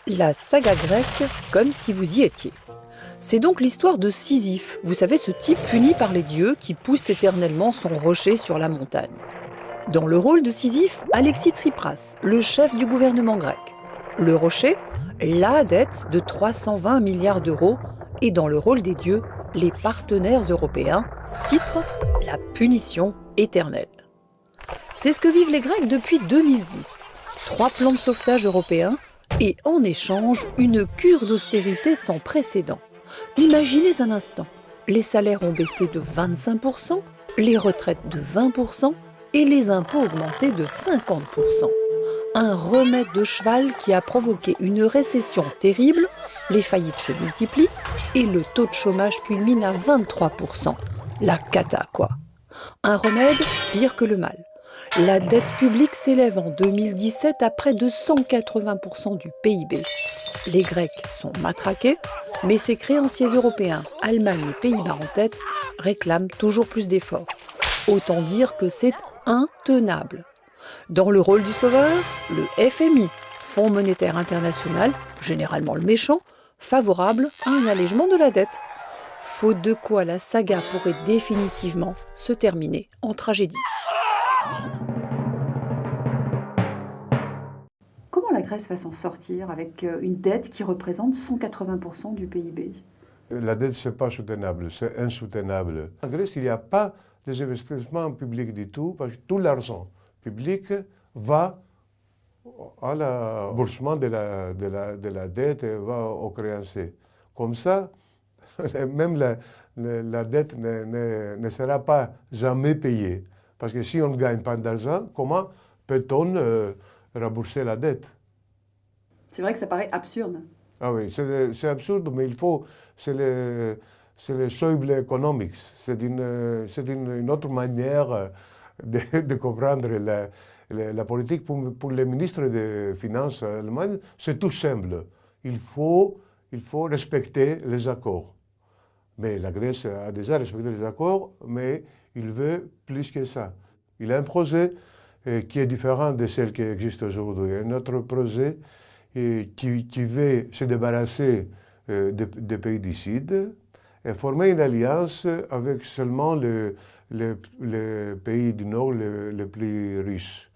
La saga grecque, comme si vous y étiez. C'est donc l'histoire de Sisyphe, vous savez, ce type puni par les dieux qui pousse éternellement son rocher sur la montagne. Dans le rôle de Sisyphe, Alexis Tsipras, le chef du gouvernement grec. Le rocher, la dette de 320 milliards d'euros, et dans le rôle des dieux, les partenaires européens, titre La punition éternelle. C'est ce que vivent les Grecs depuis 2010. 3 plans de sauvetage européens et en échange, une cure d'austérité sans précédent. Imaginez un instant, les salaires ont baissé de 25%, les retraites de 20% et les impôts augmentés de 50%. Un remède de cheval qui a provoqué une récession terrible, les faillites se multiplient et le taux de chômage culmine à 23%. La cata, quoi. Un remède pire que le mal. La dette publique s'élève en 2017 à près de 180% du PIB. Les Grecs sont matraqués, mais ces créanciers européens, Allemagne et Pays-Bas en tête, réclament toujours plus d'efforts. Autant dire que c'est intenable. Dans le rôle du sauveur, le FMI, Fonds monétaire international, généralement le méchant, favorable à un allègement de la dette. Faute de quoi la saga pourrait définitivement se terminer en tragédie. Comment la Grèce va s'en sortir avec une dette qui représente 180% du PIB? La dette, ce n'est pas soutenable, c'est insoutenable. En Grèce, il n'y a pas des investissements publics du tout, parce que tout l'argent public va à l'emboursement de la dette et va aux créanciers. Comme ça, même la dette ne sera pas jamais payée. Parce que si on ne gagne pas d'argent, comment peut-on rembourser la dette? C'est vrai que ça paraît absurde. Ah oui, c'est absurde, mais c'est le Schäuble Economics. C'est une autre manière de comprendre la politique. Pour les ministres des Finances allemands, c'est tout simple. Il faut respecter les accords. Mais la Grèce a déjà respecté les accords, mais il veut plus que ça. Il a un projet qui est différent de celle qui existe aujourd'hui. Un autre projet qui veut se débarrasser des pays du Sud et former une alliance avec seulement les pays du Nord les plus riches.